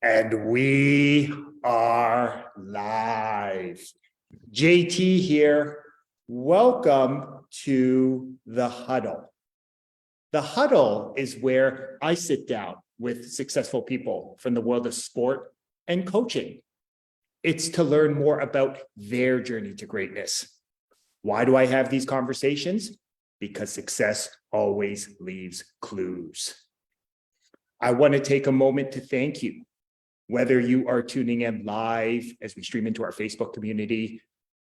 And we are live. JT here. Welcome to the huddle. The huddle is where I sit down with successful people from the world of sport and coaching. It's to learn more about their journey to greatness. Why do I have these conversations? Because success always leaves clues. I want to take a moment to thank you. Whether you are tuning in live as we stream into our Facebook community,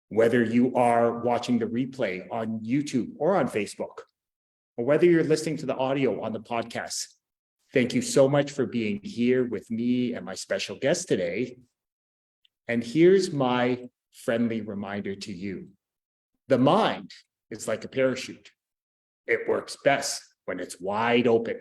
whether you are watching the replay on YouTube or on Facebook, or whether you're listening to the audio on the podcast, thank you so much for being here with me and my special guest today. And here's my friendly reminder to you. The mind is like a parachute. It works best when it's wide open.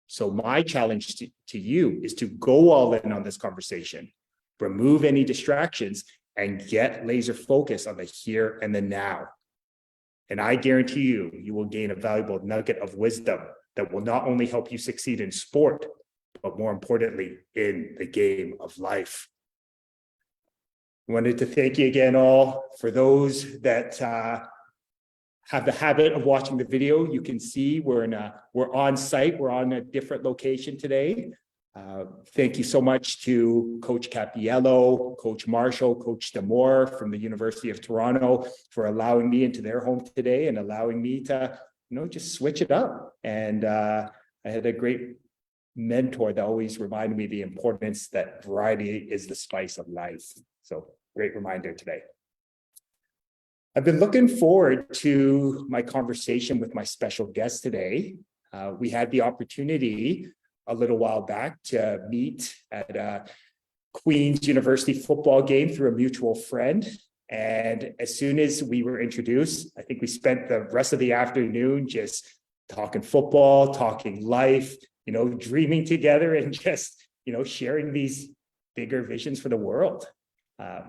So my challenge to you is to go all in on this conversation, remove any distractions, and get laser focus on the here and the now. And I guarantee you, you will gain a valuable nugget of wisdom that will not only help you succeed in sport, but more importantly, in the game of life. I wanted to thank you again all. For those that have the habit of watching the video, you can see we're on site. We're on a different location today. Thank you so much to Coach Capiello, Coach Marshall, Coach Damore from the University of Toronto for allowing me into their home today and allowing me to, just switch it up. And I had a great mentor that always reminded me the importance that variety is the spice of life. So great reminder today. I've been looking forward to my conversation with my special guest today. We had the opportunity a little while back to meet at a Queen's University football game through a mutual friend. And as soon as we were introduced, I think we spent the rest of the afternoon just talking football, talking life, dreaming together and just, sharing these bigger visions for the world.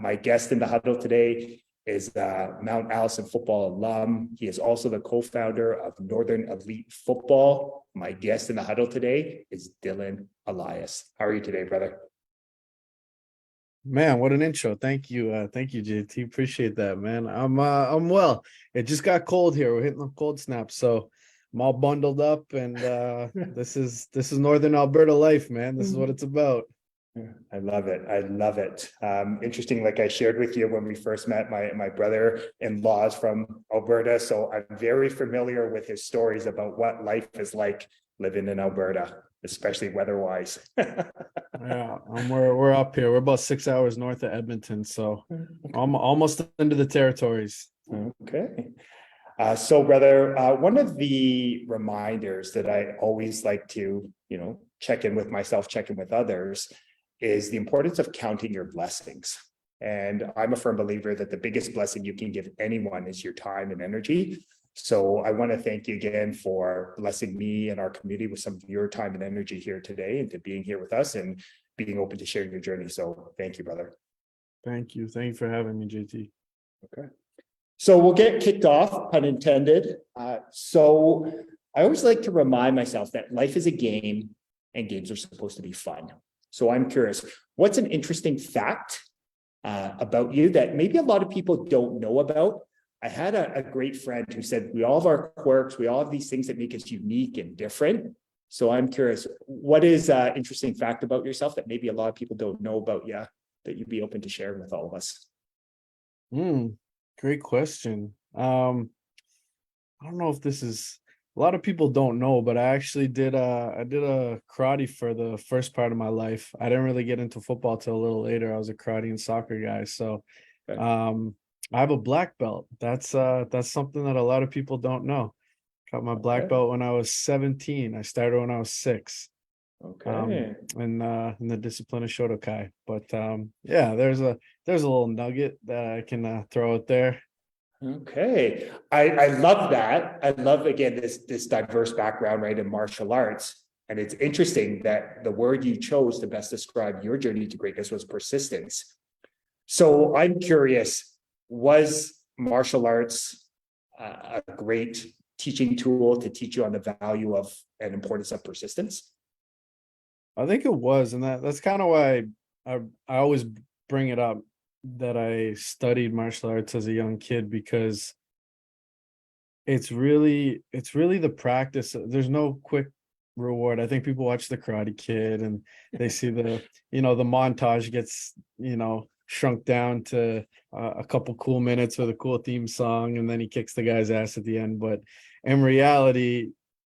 My guest in the huddle today is Mount Allison football alum. He is also the co-founder of Northern Elite Football. My guest in the huddle today is Dylan Elias. How are you today, brother? Man, what an intro. Thank you, JT. Appreciate that, man. I'm well. It just got cold here. We're hitting the cold snap, so I'm all bundled up, and this is Northern Alberta life, man. This is what it's about. I love it. I love it. Interesting, like I shared with you when we first met, my brother-in-law is from Alberta, so I'm very familiar with his stories about what life is like living in Alberta, especially weather-wise. Yeah, we're up here. We're about 6 hours north of Edmonton, so I'm almost into the territories. Okay. So, brother, one of the reminders that I always like to, check in with myself, check in with others, is the importance of counting your blessings. And I'm a firm believer that the biggest blessing you can give anyone is your time and energy. So I want to thank you again for blessing me and our community with some of your time and energy here today, and to being here with us and being open to sharing your journey. So thank you, brother. Thank you. Thank you for having me, JT. Okay. So we'll get kicked off, pun intended. So I always like to remind myself that life is a game and games are supposed to be fun. So I'm curious, what's an interesting fact about you that maybe a lot of people don't know about? I had a great friend who said, we all have our quirks, we all have these things that make us unique and different. So I'm curious, what is an interesting fact about yourself that maybe a lot of people don't know about you that you'd be open to sharing with all of us? Great question. I don't know if this is, a lot of people don't know, but I actually did a karate for the first part of my life. I didn't really get into football till a little later. I was a karate and soccer guy. So I have a black belt. That's something that a lot of people don't know. Got my black belt when I was 17. I started when I was 6. Okay. In the discipline of Shotokai. But yeah, there's a little nugget that I can throw out there. Okay. I love that. I love, again, this diverse background, right, in martial arts. And it's interesting that the word you chose to best describe your journey to greatness was persistence. So I'm curious, was martial arts a great teaching tool to teach you on the value of and importance of persistence? I think it was, and that's kind of why I always bring it up that I studied martial arts as a young kid, because it's really the practice. There's no quick reward. I think people watch the Karate Kid and they see the montage gets, shrunk down to a couple cool minutes with a cool theme song, and then he kicks the guy's ass at the end. But in reality,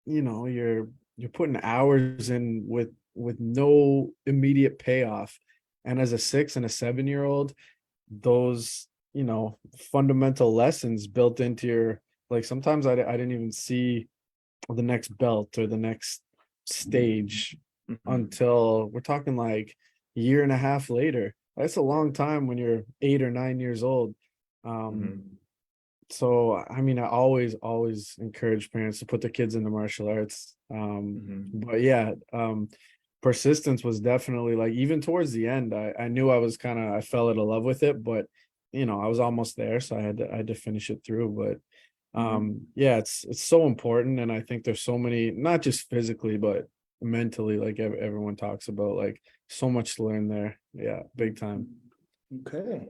you're putting hours in with no immediate payoff. And as a 6 and a 7-year-old, those, fundamental lessons built into your, like, sometimes I didn't even see the next belt or the next stage Mhm. until we're talking like a year and a half later. That's a long time when you're 8 or 9 years old. Um, Mhm. so I mean, I always encourage parents to put their kids into martial arts. Mhm. But yeah, persistence was definitely, like, even towards the end, I knew I fell out of love with it, but I was almost there, so I had to finish it through. But Mhm. yeah, it's so important, and I think there's so many, not just physically but mentally, like everyone talks about, like, so much to learn there. Yeah, big time. Okay.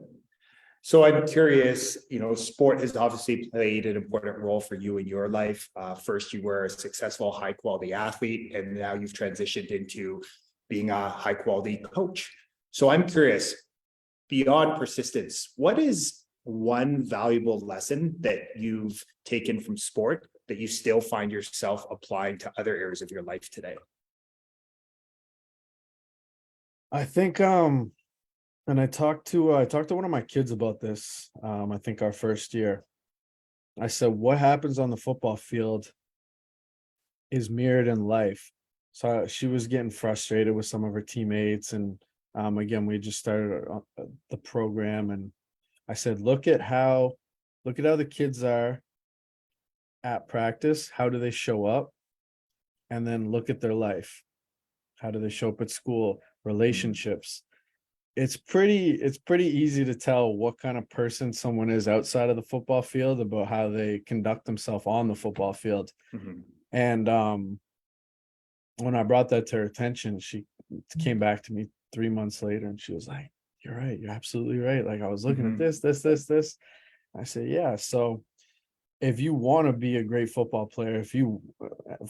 So I'm curious, sport has obviously played an important role for you in your life. First, you were a successful, high quality athlete, and now you've transitioned into being a high quality coach. So I'm curious, beyond persistence, what is one valuable lesson that you've taken from sport that you still find yourself applying to other areas of your life today? I think and I talked to one of my kids about this, I think our first year. I said, what happens on the football field is mirrored in life. So she was getting frustrated with some of her teammates, and again, we just started the program, and I said, look at how the kids are at practice. How do they show up? And then look at their life. How do they show up at school? Relationships. It's pretty easy to tell what kind of person someone is outside of the football field about how they conduct themselves on the football field. Mhm. And when I brought that to her attention, she came back to me 3 months later and she was like, "You're right. You're absolutely right. Like, I was looking at Mhm. this. I said, yeah. So if you want to be a great football player, if you,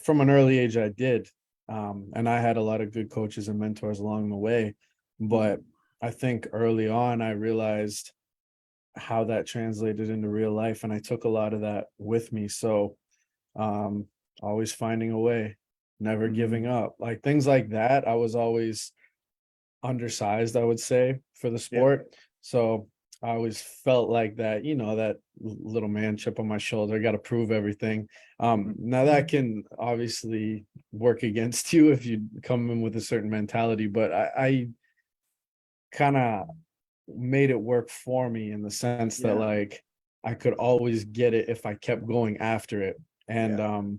from an early age, I did, and I had a lot of good coaches and mentors along the way. But Mhm. I think early on, I realized how that translated into real life, and I took a lot of that with me. So, um, always finding a way, never giving Mhm. up, like things like that. I was always undersized, I would say, for the Yeah. sport. So I always felt like that, that little man chip on my shoulder, got to prove everything. Mhm. Now that can obviously work against you if you come in with a certain mentality, but I kind of made it work for me in the sense that, Yeah. like, I could always get it if I kept going after it. And Yeah.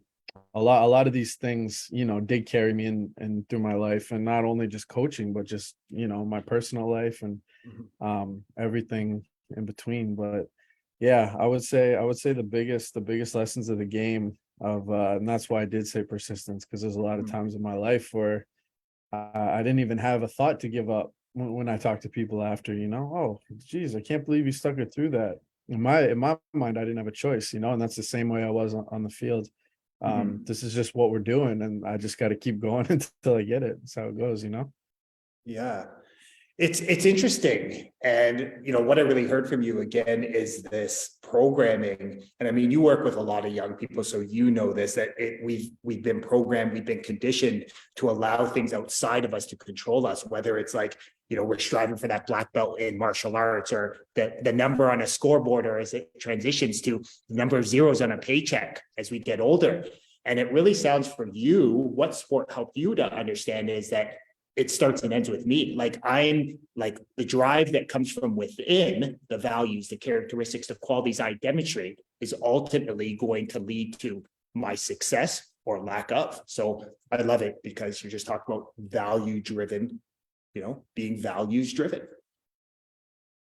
a lot of these things, did carry me in through my life, and not only just coaching, but just, my personal life and Mhm. everything in between. But yeah, I would say the biggest lessons of the game of and that's why I did say persistence, because there's a lot of Mhm. times in my life where I didn't even have a thought to give up when I talk to people after, oh, geez, I can't believe you stuck it through that. In my mind, I didn't have a choice, and that's the same way I was on the field. Mhm. This is just what we're doing, and I just got to keep going until I get it. That's how it goes. Yeah. It's interesting. And what I really heard from you again is this programming. And I mean, you work with a lot of young people, so this, that we've been programmed, we've been conditioned to allow things outside of us to control us, whether it's like, we're striving for that black belt in martial arts, or the number on a scoreboard, or as it transitions to the number of zeros on a paycheck as we get older. And it really sounds, for you, what sport helped you to understand is that it starts and ends with me. Like, I'm like, the drive that comes from within, the values, the characteristics, the qualities I demonstrate is ultimately going to lead to my success or lack of. So I love it, because you're just talking about value driven, being values driven.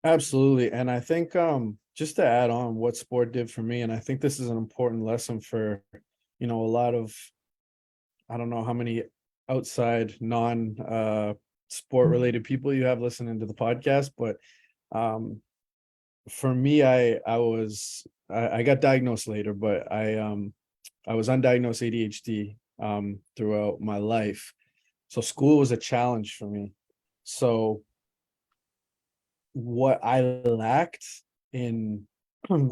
Absolutely. And I think just to add on what sport did for me, and I think this is an important lesson for, a lot of, I don't know how many outside non sport related people you have listening to the podcast, but for me, I got diagnosed later, but I was undiagnosed ADHD throughout my life. So school was a challenge for me. So what I lacked in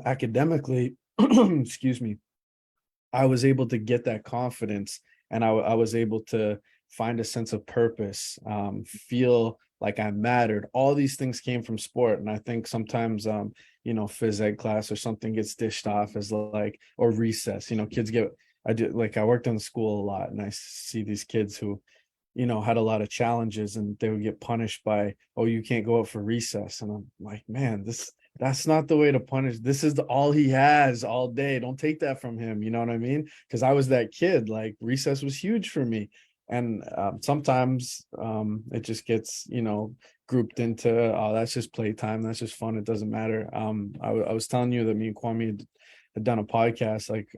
academically, excuse me, I was able to get that confidence, and I was able to find a sense of purpose, feel like I mattered. All these things came from sport. And I think sometimes, phys ed class or something gets dished off as like, or recess, kids get, I worked in the school a lot, and I see these kids who, had a lot of challenges, and they would get punished by, oh, you can't go out for recess. And I'm like, man, that's not the way to punish. This is all he has all day. Don't take that from him. You know what I mean? Because I was that kid. Like recess was huge for me. And sometimes it just gets, grouped into, oh, that's just playtime. That's just fun. It doesn't matter. I was telling you that me and Kwame had done a podcast like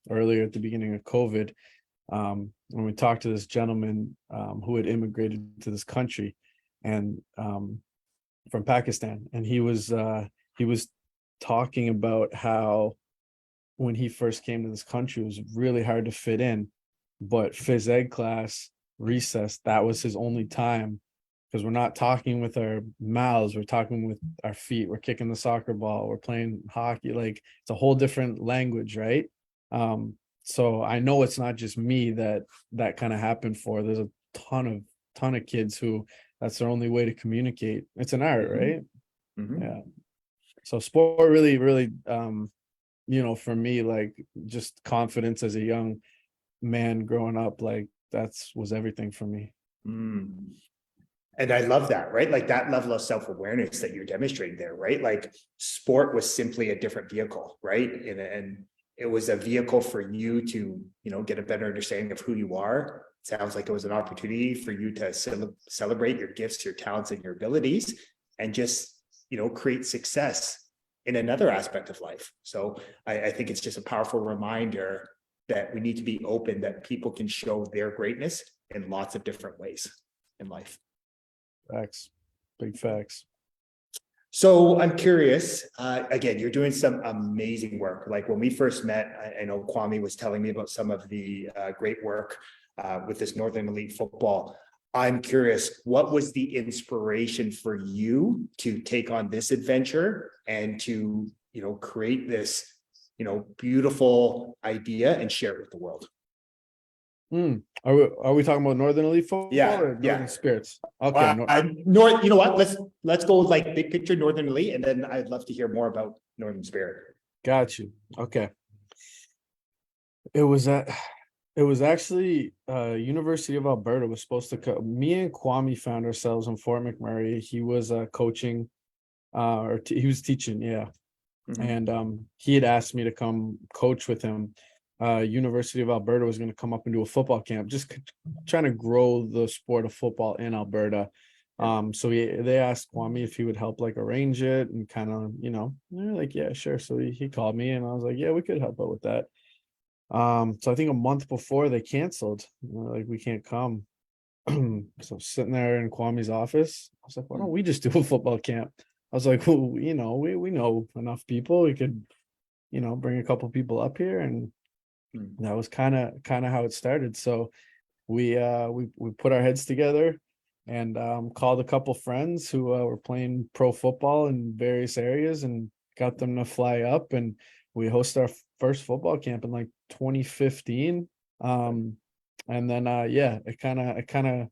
earlier at the beginning of COVID. When we talked to this gentleman who had immigrated to this country and from Pakistan, and he was talking about how when he first came to this country, it was really hard to fit in, but phys ed class, recess, that was his only time, because we're not talking with our mouths, we're talking with our feet, we're kicking the soccer ball, we're playing hockey, like it's a whole different language, right? So I know it's not just me that kind of happened for. There's a ton of kids who that's their only way to communicate. It's an art, right? Mhm. Yeah. So sport really, really, for me, like just confidence as a young man growing up, like was everything for me. Mm. And I love that, right? Like that level of self-awareness that you're demonstrating there, right? Like sport was simply a different vehicle, right? And it was a vehicle for you to, get a better understanding of who you are. Sounds like it was an opportunity for you to celebrate your gifts, your talents, and your abilities, and just, create success in another aspect of life. So I think it's just a powerful reminder that we need to be open, that people can show their greatness in lots of different ways in life. Facts, big facts. So I'm curious, again, you're doing some amazing work. Like when we first met, I know Kwame was telling me about some of the great work with this Northern Elite football. I'm curious, what was the inspiration for you to take on this adventure and to, create this, beautiful idea and share it with the world? Are we talking about Northern Elite football or Northern Spirits? Okay. North, you know what? Let's go with like big picture Northern Elite, and then I'd love to hear more about Northern Spirit. Got you. Okay. It was actually University of Alberta was supposed to come. Me and Kwame found ourselves in Fort McMurray. He was coaching, he was teaching, yeah. Mhm. And he had asked me to come coach with him. University of Alberta was going to come up and do a football camp, just trying to grow the sport of football in Alberta. So they asked Kwame if he would help like arrange it and kind of, like, yeah, sure. So he called me and I was like, yeah, we could help out with that. So I think a month before they canceled, like we can't come. So I'm sitting there in Kwame's office. I was like, why don't we just do a football camp? I was like, well, we know enough people. We could, bring a couple people up here, and that was kind of how it started. So we put our heads together and called a couple friends who were playing pro football in various areas and got them to fly up, and we hosted our first football camp in like 2015. And then it kind of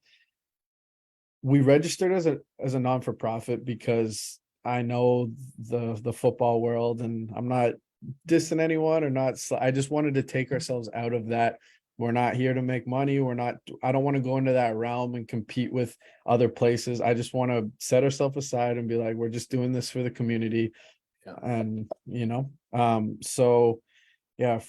we registered as a non-for-profit because I know the football world, and I'm not dissing anyone or not. I just wanted to take ourselves out of that. We're not here to make money. I don't want to go into that realm and compete with other places. I just want to set ourselves aside and be like, we're just doing this for the community. Yeah. And so yeah, our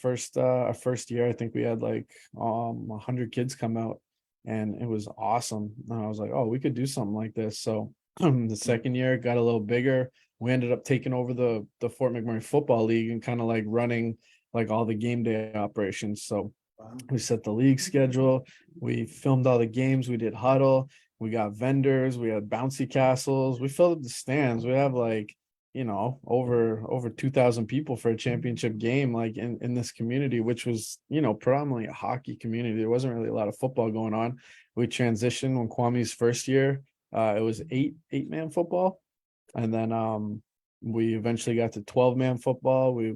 first year, I think we had like 100 kids come out, and it was awesome. And I was like, oh, we could do something like this. So the second year got a little bigger. We ended up taking over the Fort McMurray Football League and kind of like running like all the game day operations. So Wow. We set the league schedule. We filmed all the games. We did huddle. We got vendors. We had bouncy castles. We filled up the stands. We have like, over 2,000 people for a championship game, like in this community, which was, predominantly a hockey community. There wasn't really a lot of football going on. We transitioned when Kwame's first year. It was eight-man football. And then we eventually got to 12-man football. We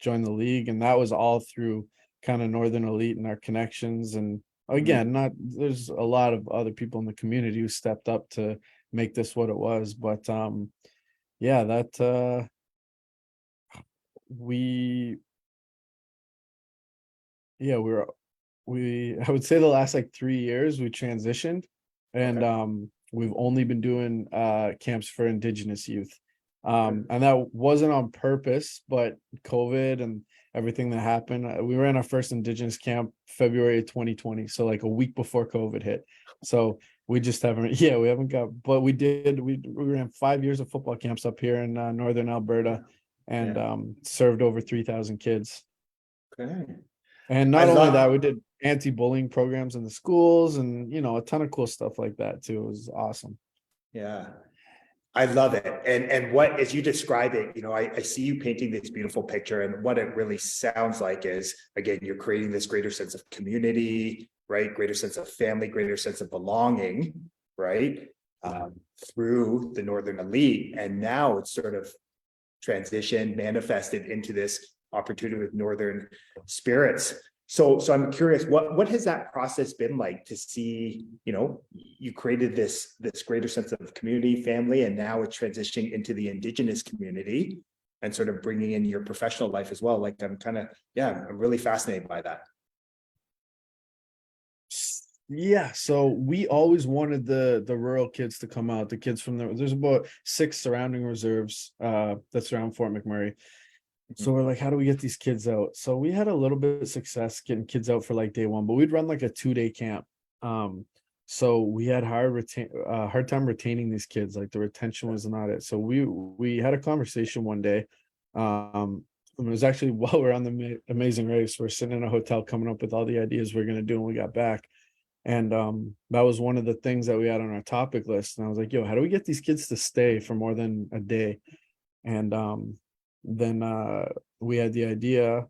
joined the league, and that was all through kind of Northern Elite and our connections. And again, not there's a lot of other people in the community who stepped up to make this what it was. But yeah, that we yeah, we I would say the last like 3 years we transitioned, and Okay. we've only been doing camps for Indigenous youth. Okay. And that wasn't on purpose, but COVID and everything that happened, we ran our first Indigenous camp February of 2020, so like a week before COVID hit. So we just haven't, yeah, we haven't got, but we ran 5 years of football camps up here in northern Alberta, and Yeah. served over 3,000 kids. Okay. And I not only that, we love, did anti-bullying programs in the schools, and a ton of cool stuff like that too. It was awesome. yeah. I love it. And what, as you describe it, I see you painting this beautiful picture, and what it really sounds like is, again, you're creating this greater sense of community, right? Greater sense of family, greater sense of belonging, right? Through the Northern Elite. And now it's sort of transitioned, manifested into this opportunity with Northern Spirits. So I'm curious, what has that process been like to see, you created this greater sense of community, family, and now it's transitioning into the Indigenous community and sort of bringing in your professional life as well. Like I'm really fascinated by that. Yeah, so we always wanted the rural kids to come out, the kids from there's about 6 surrounding reserves that surround Fort McMurray. So we're like, how do we get these kids out? So we had a little bit of success getting kids out for like day one, but we'd run like a 2-day camp. So we had hard time retaining these kids. Like the retention was not it. So we had a conversation one day. It was actually while we're on the Amazing Race. We're sitting in a hotel coming up with all the ideas we're gonna do when we got back. And that was one of the things that we had on our topic list. And I was like, yo, how do we get these kids to stay for more than a day? And then we had the idea,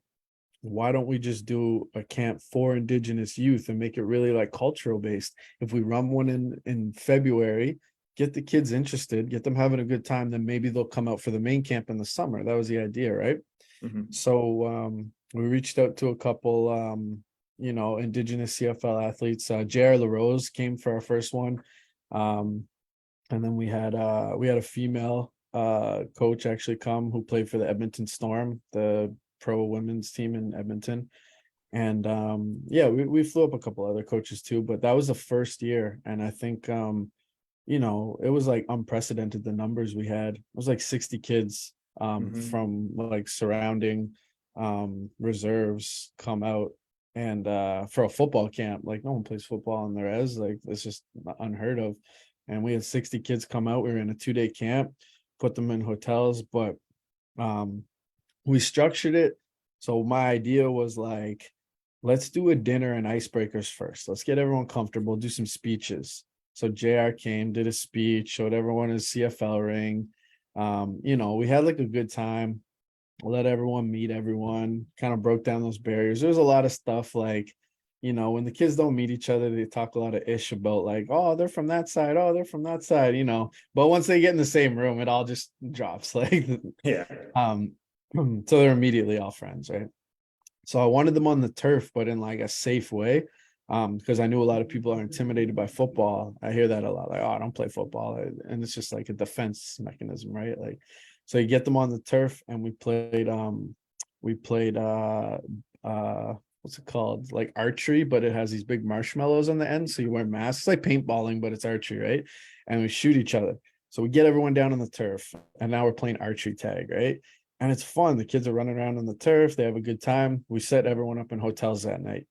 why don't we just do a camp for Indigenous youth and make it really like cultural based? If we run one in February, get the kids interested, get them having a good time, then maybe they'll come out for the main camp in the summer. That was the idea, right? Mhm. So we reached out to a couple Indigenous CFL athletes. J.R. LaRose came for our first one. And then we had a female coach actually come, who played for the Edmonton Storm, the pro women's team in Edmonton. And yeah, we flew up a couple other coaches too, but that was the first year. And I think it was like unprecedented, the numbers we had. It was like 60 kids Mhm. from like surrounding reserves come out, and for a football camp. Like no one plays football in the res, like it's just unheard of. And we had 60 kids come out. We were in a 2-day camp, put them in hotels, but um we structured it. So my idea was like, let's do a dinner and icebreakers first. Let's get everyone comfortable, do some speeches. So JR came, did a speech, showed everyone his CFL ring. We had like a good time, let everyone meet everyone, kind of broke down those barriers. There's a lot of stuff like, when the kids don't meet each other, they talk a lot of ish about like, oh, they're from that side, oh, they're from that side, but once they get in the same room, it all just drops. Like Yeah. um so they're immediately all friends, right? So I wanted them on the turf, but in like a safe way. Because I knew a lot of people are intimidated by football. I hear that a lot, like, oh, I don't play football. And it's just like a defense mechanism, right? Like, so you get them on the turf, and we played what's it called? Like archery, but it has these big marshmallows on the end. So you wear masks. It's like paintballing, but it's archery, right? And we shoot each other. So we get everyone down on the turf, and now we're playing archery tag, right? And it's fun. The kids are running around on the turf. They have a good time. We set everyone up in hotels that night.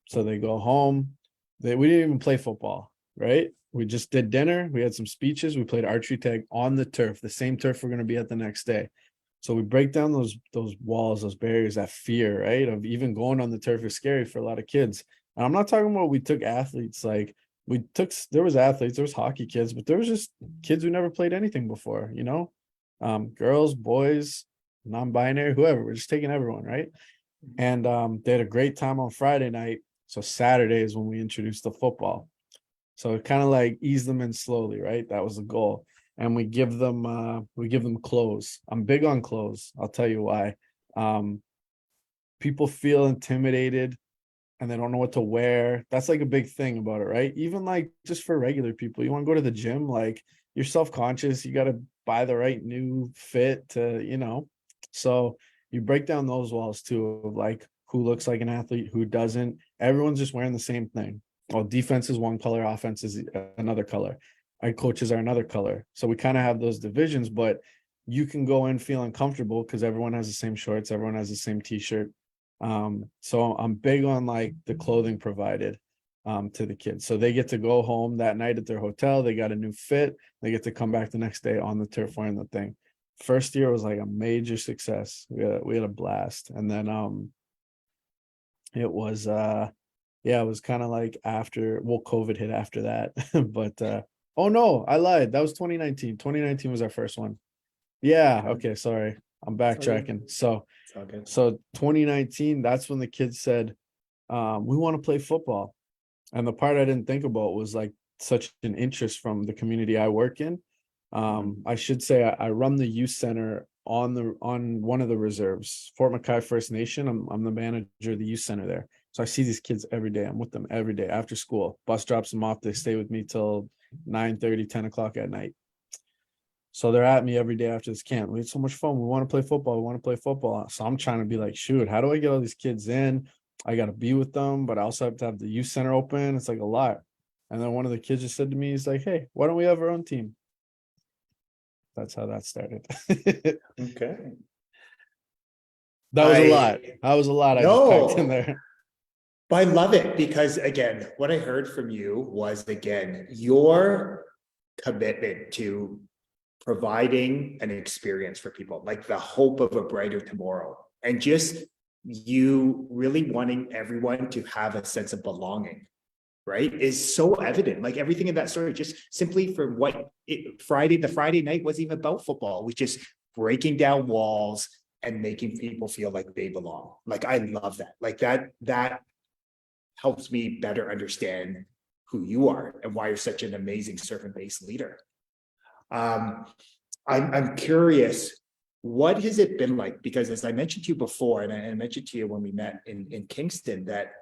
So they go home. We didn't even play football, right? We just did dinner. We had some speeches. We played archery tag on the turf, the same turf we're going to be at the next day. So we break down those walls, those barriers, that fear, right? Of even going on the turf is scary for a lot of kids. And I'm not talking about we took athletes, like there was athletes, there was hockey kids, but there was just kids who never played anything before, girls, boys, non-binary, whoever. We're just taking everyone, right? And they had a great time on Friday night. So Saturday is when we introduced the football. So it kind of like ease them in slowly, right? That was the goal. And we give them clothes. I'm big on clothes. I'll tell you why. Um, People feel intimidated and they don't know what to wear. That's like a big thing about it, right? Even like just for regular people, you want to go to the gym, like you're self-conscious, you got to buy the right new fit to. So you break down those walls too, of like who looks like an athlete, who doesn't. Everyone's just wearing the same thing. Well, defense is one color, offense is another color. Our coaches are another color. So we kind of have those divisions, but you can go in feeling comfortable because everyone has the same shorts, everyone has the same t-shirt. So I'm big on like the clothing provided to the kids. So they get to go home that night at their hotel, they got a new fit, they get to come back the next day on the turf wearing the thing. First year was like a major success. We had a blast. And then it was it was kind of like COVID hit after that. But oh no, I lied. That was 2019. 2019 was our first one. Yeah, okay, sorry. I'm backtracking. So 2019, that's when the kids said, we want to play football. And the part I didn't think about was like such an interest from the community I work in. I should say I run the youth center on one of the reserves, Fort McKay First Nation. I'm the manager of the youth center there. So I see these kids every day. I'm with them every day after school. Bus drops them off. They stay with me till 9:30, 10 o'clock at night. So they're at me every day after this camp. We had so much fun. We want to play football. We want to play football. So I'm trying to be like, shoot, how do I get all these kids in? I got to be with them, but I also have to have the youth center open. It's like a lot. And then one of the kids just said to me, he's like, hey, why don't we have our own team? That's how that started. Okay. That was a lot. That was a lot I just packed in No, there. but I love it because again, what I heard from you was again, your commitment to providing an experience for people, like the hope of a brighter tomorrow, and just you really wanting everyone to have a sense of belonging, right, is so evident. Like everything in that story, just simply from the Friday night wasn't even about football. We just breaking down walls and making people feel like they belong. Like I love that. Like that helps me better understand who you are and why you're such an amazing servant-based leader. I'm curious, what has it been like? Because as I mentioned to you before, and I mentioned to you when we met in Kingston, that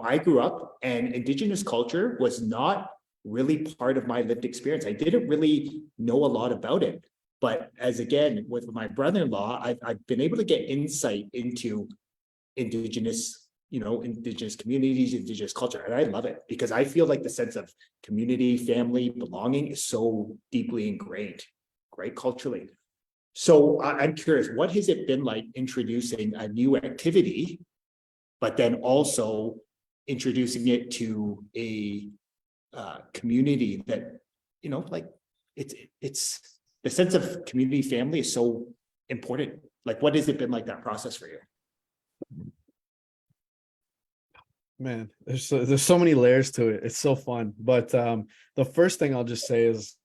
I grew up and Indigenous culture was not really part of my lived experience. I didn't really know a lot about it. But as again, with my brother-in-law, I've been able to get insight into Indigenous communities, Indigenous culture. And I love it because I feel like the sense of community, family, belonging is so deeply ingrained, right, culturally. So I'm curious, what has it been like introducing a new activity, but then also introducing it to a community that, like it's the sense of community, family is so important. Like, what has it been like that process for you? Man, there's so many layers to it. It's so fun. But the first thing I'll just say is,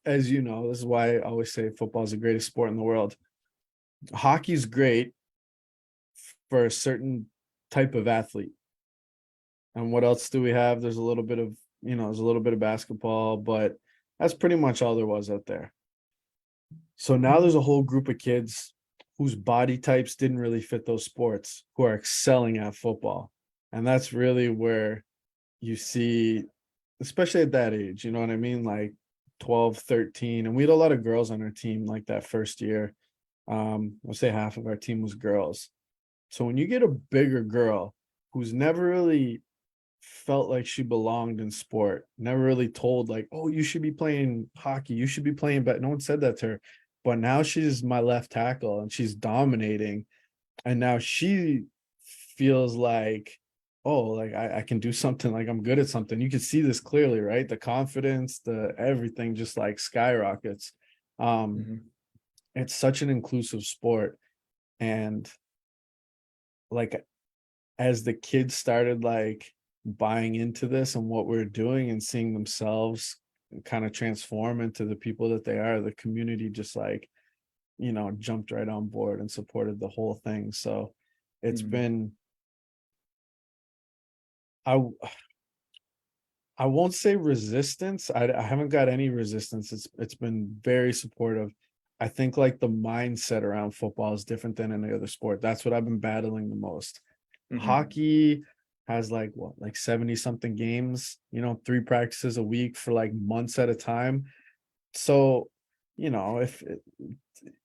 as you know, this is why I always say football is the greatest sport in the world. Hockey's great for a certain type of athlete. And what else do we have? There's a little bit of, there's a little bit of basketball, but that's pretty much all there was out there. So now there's a whole group of kids whose body types didn't really fit those sports, who are excelling at football. And that's really where you see, especially at that age, you know what I mean? Like 12, 13. And we had a lot of girls on our team like that first year. I'll say half of our team was girls. So when you get a bigger girl who's never really felt like she belonged in sport, never really told like, oh, you should be playing hockey, you should be playing, but no one said that to her. But now she's my left tackle and she's dominating. And now she feels like, oh, like I can do something, like I'm good at something. You can see this clearly, right? The confidence, the everything just like skyrockets. it's such an inclusive sport. And like, as the kids started like buying into this and what we're doing and seeing themselves kind of transform into the people that they are, the community just like, jumped right on board and supported the whole thing. So it's Mhm. been, I I won't say resistance. I haven't got any resistance. It's been very supportive. I think like the mindset around football is different than any other sport. That's what I've been battling the most. Mhm. Hockey has like what, like 70 something games, 3 practices a week for like months at a time. So,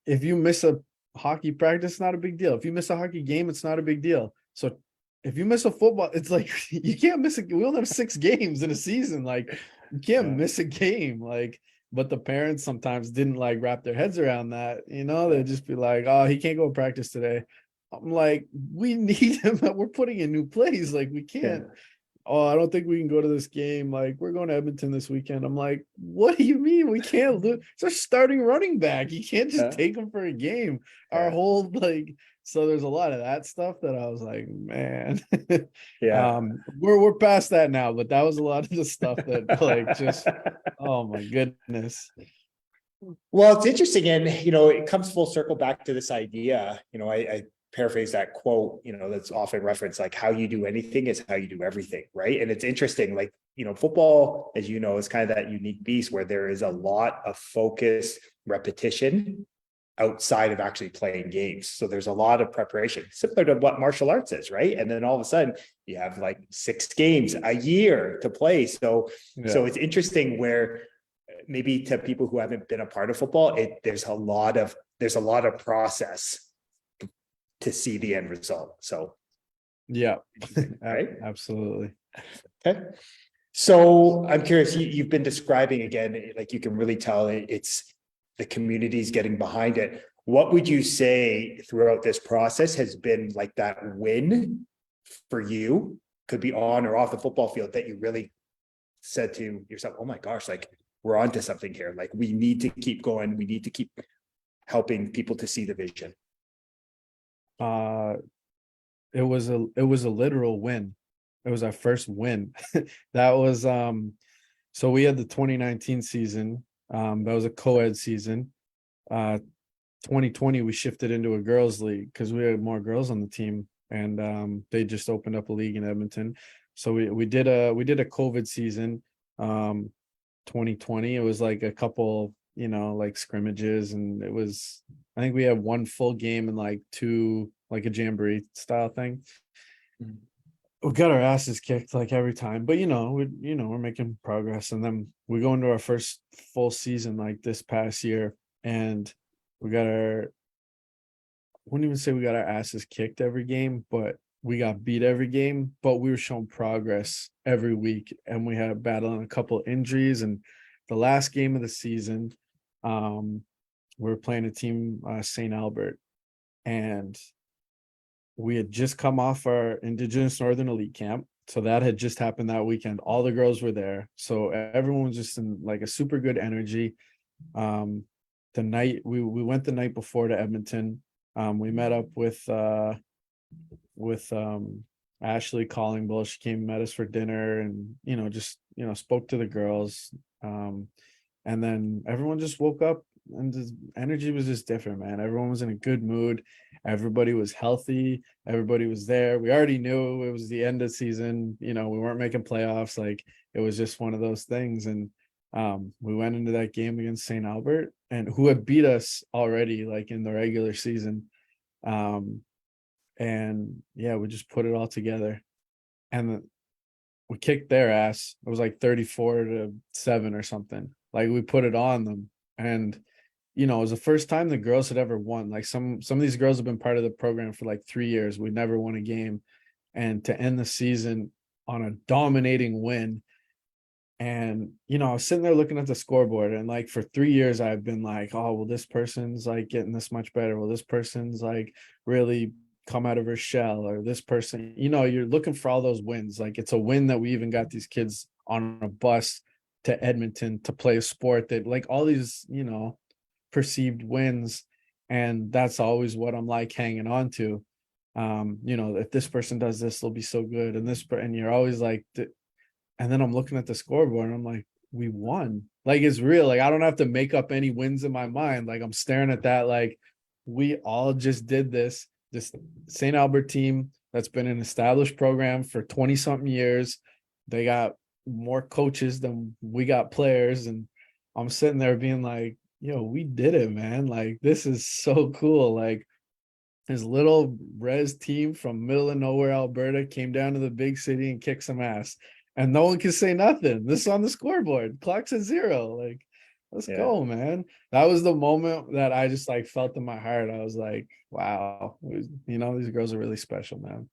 if you miss a hockey practice, it's not a big deal. If you miss a hockey game, it's not a big deal. So if you miss a football, it's like you can't miss it. We only have 6 games in a season. Like you can't Yeah. miss a game. Like, but the parents sometimes didn't like wrap their heads around that. Yeah. They'd just be like, "Oh, he can't go to practice today." I'm like, we need him. We're putting in new plays. Like we Yeah. can't. Oh, I don't think we can go to this game. Like, we're going to Edmonton this weekend. I'm like, what do you mean we can't lose? It's our starting running back. You can't just Yeah. take him for a game. Our Yeah. whole so there's a lot of that stuff that I was like, man. Yeah. We're past that now, but that was a lot of the stuff that like just, oh my goodness. Well, it's interesting, and it comes full circle back to this idea. I paraphrase that quote, that's often referenced, like how you do anything is how you do everything, right? And it's interesting, like, football, as you know, is kind of that unique beast where there is a lot of focus, repetition outside of actually playing games. So there's a lot of preparation, similar to what martial arts is, right? And then all of a sudden you have like 6 games a year to play. So Yeah. it's interesting where maybe to people who haven't been a part of football, there's a lot of process to see the end result. So Yeah. right. Absolutely. Okay. So I'm curious, you've been describing again, like you can really tell it's the community's getting behind it. What would you say throughout this process has been like that win for you? Could be on or off the football field that you really said to yourself, oh my gosh, like we're onto something here. Like we need to keep going. We need to keep helping people to see the vision. Uh it was a literal win. It was our first win. That was so we had the 2019 season. That was a co-ed season. 2020 we shifted into a girls league because we had more girls on the team, and they just opened up a league in Edmonton. So we did a COVID season. 2020, it was like a couple, like scrimmages, and I think we had one full game and like two, like a jamboree style thing. Mhm. We got our asses kicked like every time, but we're making progress. And then we go into our first full season like this past year, and we got our, I wouldn't even say we got our asses kicked every game, but we got beat every game, but we were showing progress every week. And we had battling a couple injuries. And the last game of the season, we were playing a team, St. Albert, and we had just come off our Indigenous Northern Elite camp. So that had just happened that weekend. All the girls were there. So everyone was just in like a super good energy. The night we went the night before to Edmonton. We met up with Ashley Collingbull. She came and met us for dinner, and just spoke to the girls. And then everyone just woke up, and the energy was just different, man. Everyone was in a good mood. Everybody was healthy. Everybody was there. We already knew it was the end of season. We weren't making playoffs. Like it was just one of those things. And we went into that game against St. Albert, and who had beat us already, like in the regular season. And yeah, we just put it all together, and we kicked their ass. It was like 34-7 or something. Like we put it on them. And it was the first time the girls had ever won. Like some of these girls have been part of the program for like 3 years. We never won a game. And to end the season on a dominating win. And I was sitting there looking at the scoreboard, and like for 3 years I've been like, oh well, this person's like getting this much better. Well, this person's like really come out of her shell, or this person, you're looking for all those wins. Like it's a win that we even got these kids on a bus to Edmonton to play a sport, that like all these perceived wins. And that's always what I'm like hanging on to. If this person does this, they'll be so good. And you're always like, and then I'm looking at the scoreboard and I'm like, we won. Like, it's real. Like, I don't have to make up any wins in my mind. Like, I'm staring at that. Like, we all just did this. This St. Albert team that's been an established program for 20 something years. They got more coaches than we got players. And I'm sitting there being like, yo, we did it, man. Like, this is so cool. Like, his little res team from middle of nowhere, Alberta, came down to the big city and kicked some ass. And no one can say nothing. This is on the scoreboard. Clock's at 0. Like, let's go, man. That was the moment that I just like felt in my heart. I was like, wow, these girls are really special, man.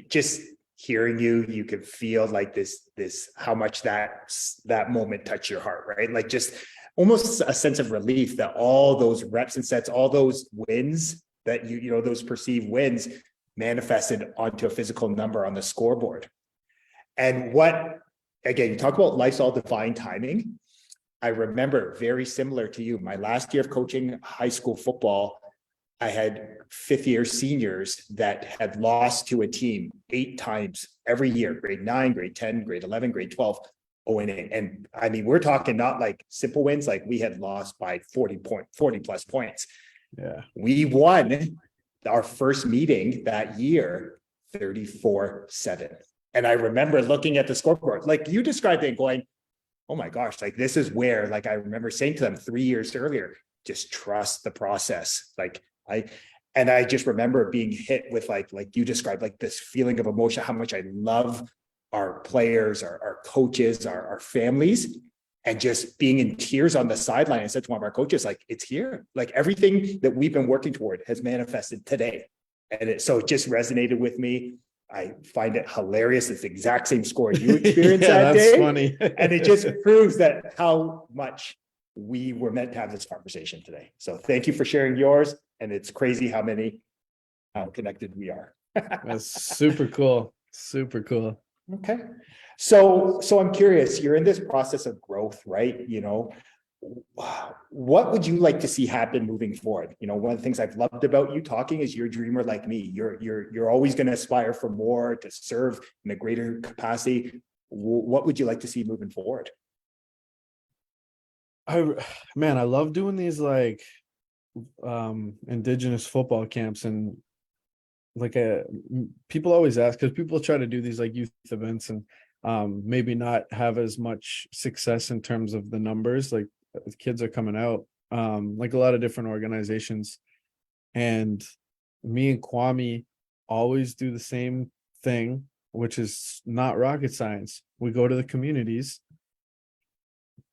Just hearing you could feel like this, how much that moment touched your heart, right? Like, just almost a sense of relief that all those reps and sets, all those wins that those perceived wins manifested onto a physical number on the scoreboard. And again, you talk about life's all divine timing. I remember, very similar to you, my last year of coaching high school football, I had fifth year seniors that had lost to a team 8 times every year, grade 9, grade 10, grade 11, grade 12, 0-8. And I mean, we're talking not like simple wins, like we had lost by 40 plus points. Yeah. We won our first meeting that year, 34-7. And I remember looking at the scoreboard, like you described it, going, oh my gosh, like this is where, like I remember saying to them 3 years earlier, just trust the process. I just remember being hit with like you described, like this feeling of emotion, how much I love our players, our coaches, our families, and just being in tears on the sideline. I said to one of our coaches, like, it's here. Like everything that we've been working toward has manifested today. And so it just resonated with me. I find it hilarious. It's the exact same score you experienced that that's day. Funny. And it just proves that how much we were meant to have this conversation today. So thank you for sharing yours. And it's crazy how connected we are. That's super cool. Super cool. Okay. So I'm curious, you're in this process of growth, right? What would you like to see happen moving forward? One of the things I've loved about you talking is you're a dreamer like me. You're always going to aspire for more, to serve in a greater capacity. What would you like to see moving forward? I love doing these like Indigenous football camps, and like people always ask, because people try to do these like youth events and maybe not have as much success in terms of the numbers. Like kids are coming out, like a lot of different organizations, and me and Kwame always do the same thing, which is not rocket science. We go to the communities,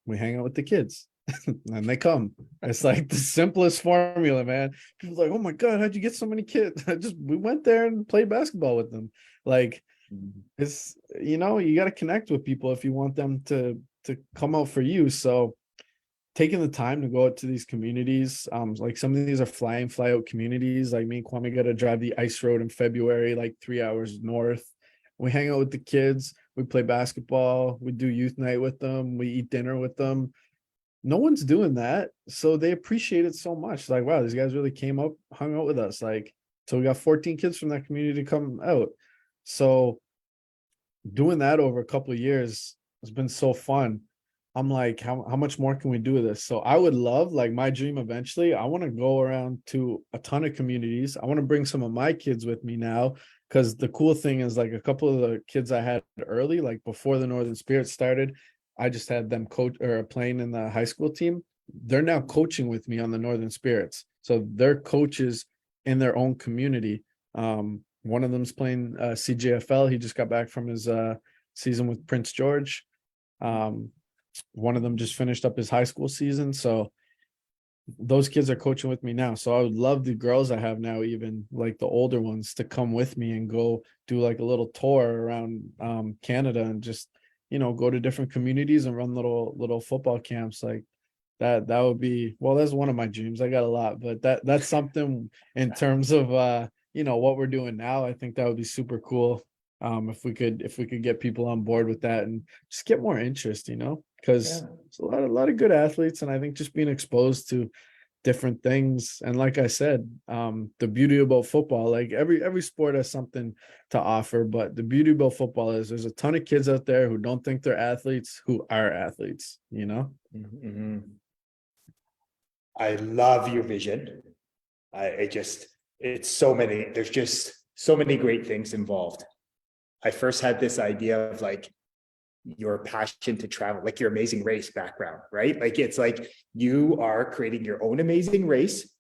we hang out with the kids, and they come. It's like the simplest formula, man. People are like, oh my God, how'd you get so many kids? We went there and played basketball with them. Like, it's, you got to connect with people if you want them to come out for you. So taking the time to go out to these communities, like some of these are fly out communities. Like me and Kwame got to drive the ice road in February, like 3 hours north. We hang out with the kids, we play basketball, we do youth night with them, we eat dinner with them. No one's doing that, so they appreciate it so much. Like, wow, these guys really came up, hung out with us. Like, so we got 14 kids from that community to come out. So doing that over a couple of years has been so fun. I'm like, how much more can we do with this? So I would love, like, my dream eventually, I want to go around to a ton of communities. I want to bring some of my kids with me now, because the cool thing is, like, a couple of the kids I had early, like before the Northern Spirit started, I just had them coach or playing in the high school team. They're now coaching with me on the Northern Spirits. So they're coaches in their own community. One of them's playing CJFL. He just got back from his season with Prince George. One of them just finished up his high school season. So those kids are coaching with me now. So I would love the girls I have now, even like the older ones, to come with me and go do like a little tour around Canada and just, go to different communities and run little football camps. Like that would be, well, that's one of my dreams. I got a lot, but that's something in terms of what we're doing now. I think that would be super cool. If we could get people on board with that and just get more interest, because Yeah. there's a lot of good athletes, and I think just being exposed to different things. And like I said, the beauty about football, like every sport has something to offer, but the beauty about football is there's a ton of kids out there who don't think they're athletes who are athletes. Mhm. I love your vision. It's so many, there's just so many great things involved. I first had this idea of like your passion to travel, like your amazing race background, right? Like it's like you are creating your own amazing race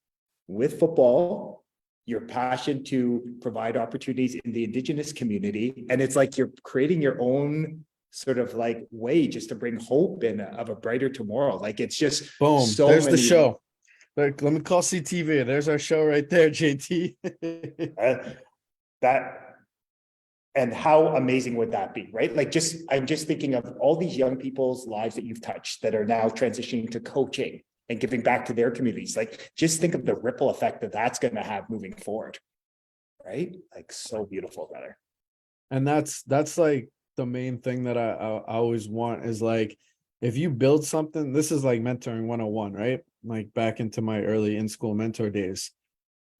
with football, your passion to provide opportunities in the Indigenous community. And it's like you're creating your own sort of like way just to bring hope and of a brighter tomorrow. Like it's just Boom, so there's the many. show. Let me call CTV. There's our show right there, JT. That and how amazing would that be, right? Like I'm just thinking of all these young people's lives that you've touched that are now transitioning to coaching and giving back to their communities. Like just think of the ripple effect that that's going to have moving forward, right? Like so beautiful, brother. And that's like the main thing that I always want is like, if you build something, this is like mentoring 101, right? Like back into my early in-school mentor days,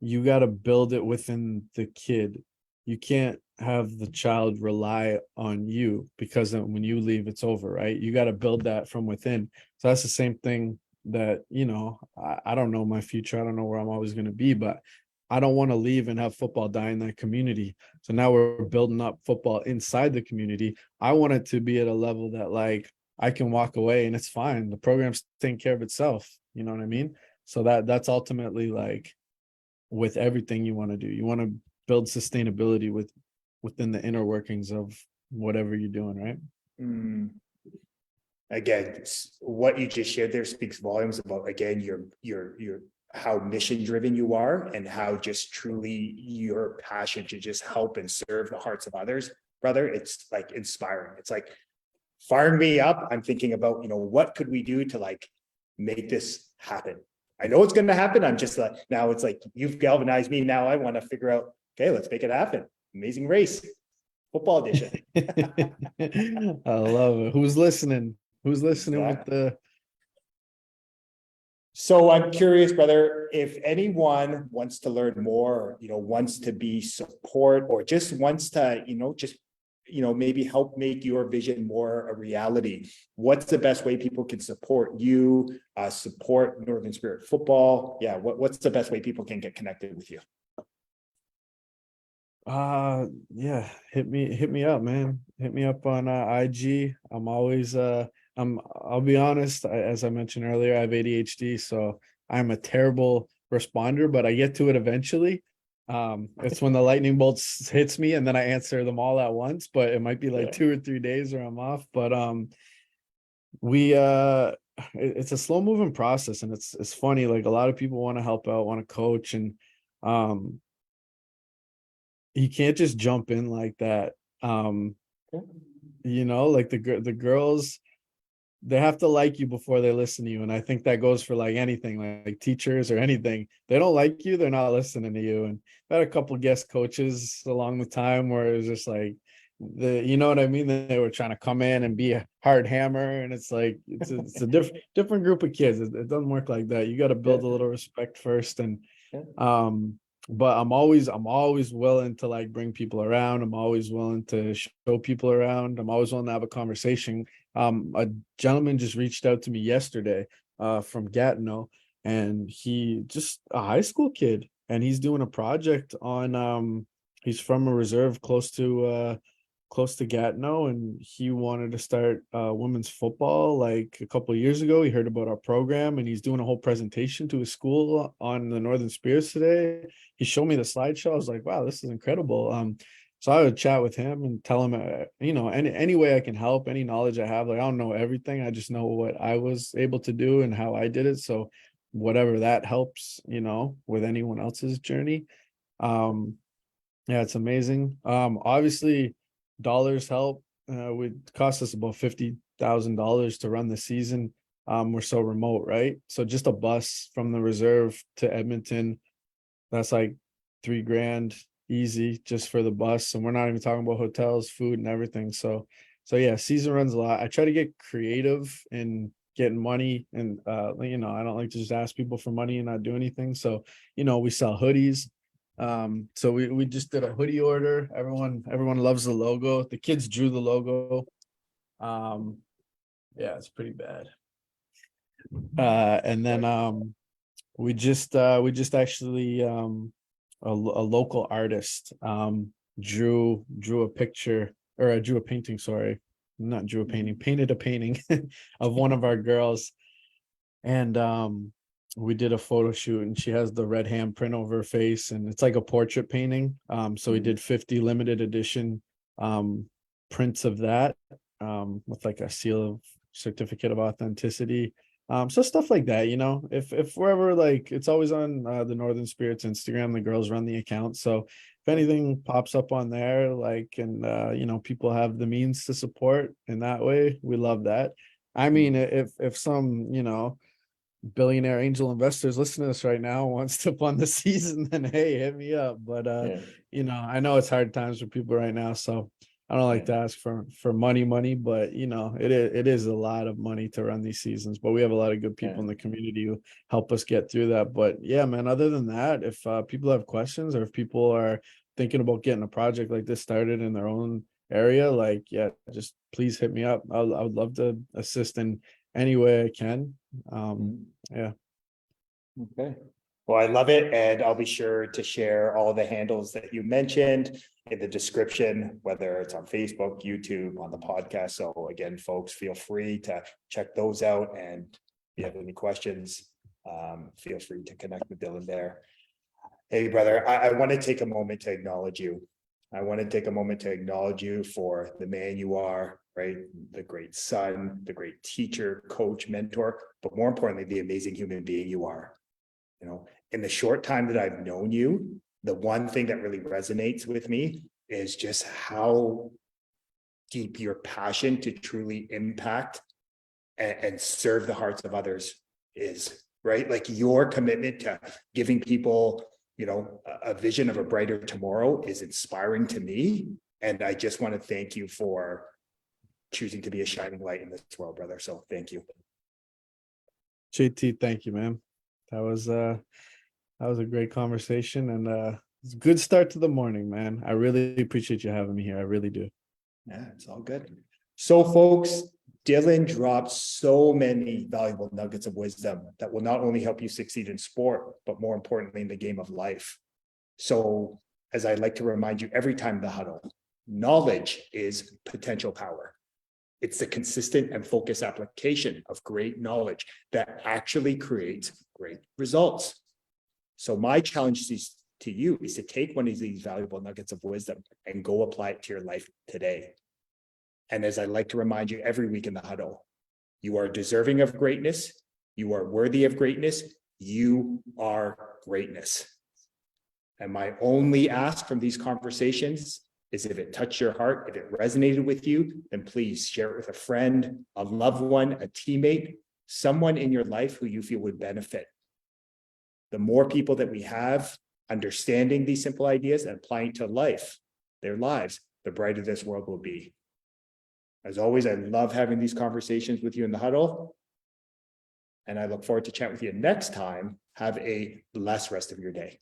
you got to build it within the kid. You can't have the child rely on you, because then when you leave, it's over, right? You got to build that from within. So that's the same thing that, I don't know my future. I don't know where I'm always going to be, but I don't want to leave and have football die in that community. So now we're building up football inside the community. I want it to be at a level that like I can walk away and it's fine. The program's taking care of itself. You know what I mean? So that's ultimately like with everything you want to do. You want to build sustainability within the inner workings of whatever you're doing, right? Mm. Again, what you just shared there speaks volumes about, again, your how mission driven you are and how just truly your passion to just help and serve the hearts of others, brother. It's like inspiring. It's like firing me up. I'm thinking about, what could we do to like make this happen? I know it's going to happen. I'm just like, now it's like, you've galvanized me. Now I want to figure out, okay, let's make it happen. Amazing race, football edition. I love it. Who's listening? Who's listening with the So I'm curious, brother, if anyone wants to learn more, wants to be support or just wants to, maybe help make your vision more a reality. What's the best way people can support you, support Northern Spirit football? Yeah. What's the best way people can get connected with you? yeah, hit me up, man. Hit me up on IG. I'm always I'll be honest, as I mentioned earlier, I have ADHD, so I'm a terrible responder, but I get to it eventually. It's when the lightning bolts hits me and then I answer them all at once, but it might be like 2 or 3 days or I'm off. But we it's a slow moving process, and it's funny, like a lot of people want to help out, want to coach, and um you can't just jump in like that. Like the girls, they have to like you before they listen to you, and I think that goes for like anything, like teachers or anything. They don't like you, they're not listening to you. And I had a couple guest coaches along the time where it was just like you know what I mean, they were trying to come in and be a hard hammer, and it's like it's a different group of kids. It doesn't work like that. You got to build a little respect first. And but I'm always willing to like bring people around. I'm always willing to show people around. I'm always willing to have a conversation. A gentleman just reached out to me yesterday from Gatineau, and he just a high school kid, and he's doing a project on he's from a reserve close to Gatineau, and he wanted to start women's football like a couple of years ago. He heard about our program, and he's doing a whole presentation to his school on the Northern Spirits today. He showed me the slideshow. I was like, wow, this is incredible. So I would chat with him and tell him, any way I can help, any knowledge I have. Like, I don't know everything. I just know what I was able to do and how I did it. So whatever that helps, with anyone else's journey. Yeah, it's amazing. Obviously dollars help. Would cost us about $50,000 to run the season. We're so remote, right? So just a bus from the reserve to Edmonton, that's like $3,000. easy just for the bus, and we're not even talking about hotels, food, and everything. So yeah, season runs a lot. I try to get creative in getting money, and I don't like to just ask people for money and not do anything. So we sell hoodies. So we just did a hoodie order. Everyone loves the logo. The kids drew the logo. um yeah, it's pretty bad. And then we just actually a local artist drew a picture, or drew a painting, sorry, not drew a painting, painted a painting of one of our girls. And we did a photo shoot, and she has the red handprint over her face, and it's like a portrait painting. So we did 50 limited edition prints of that, with like a seal of certificate of authenticity. So stuff like that, if we're ever, like, it's always on the Northern Spirits Instagram. The girls run the account, so if anything pops up on there, like, and people have the means to support in that way, we love that. I mean, if some billionaire angel investors listening to this right now wants to fund the season, then hey, hit me up. But I know it's hard times for people right now, so I don't like to ask for money, but it is a lot of money to run these seasons. But we have a lot of good people in the community who help us get through that. But yeah, man, other than that, if people have questions, or if people are thinking about getting a project like this started in their own area, like, yeah, just please hit me up. I would love to assist in any way I can. Yeah. Okay. Well, I love it. And I'll be sure to share all the handles that you mentioned in the description, whether it's on Facebook, YouTube, on the podcast. So again, folks, feel free to check those out. And if you have any questions, feel free to connect with Dylan there. Hey, brother, I want to take a moment to acknowledge you. I want to take a moment to acknowledge you for the man you are, right? The great son, the great teacher, coach, mentor, but more importantly, the amazing human being you are. In the short time that I've known you, the one thing that really resonates with me is just how deep your passion to truly impact and serve the hearts of others is, right? Like your commitment to giving people, a vision of a brighter tomorrow is inspiring to me. And I just want to thank you for choosing to be a shining light in this world, brother. So thank you. JT, thank you, man. That was a great conversation, and it's a good start to the morning, man. I really appreciate you having me here. I really do. Yeah, it's all good. So folks, Dylan drops so many valuable nuggets of wisdom that will not only help you succeed in sport, but more importantly in the game of life. So as I like to remind you every time in the huddle, knowledge is potential power. It's the consistent and focused application of great knowledge that actually creates great results. So my challenge to you is to take one of these valuable nuggets of wisdom and go apply it to your life today. And as I like to remind you every week in the huddle, you are deserving of greatness. You are worthy of greatness. You are greatness. And my only ask from these conversations is, if it touched your heart, if it resonated with you, then please share it with a friend, a loved one, a teammate, someone in your life who you feel would benefit. The more people that we have understanding these simple ideas and applying to their lives, the brighter this world will be. As always, I love having these conversations with you in the huddle. And I look forward to chatting with you next time. Have a blessed rest of your day.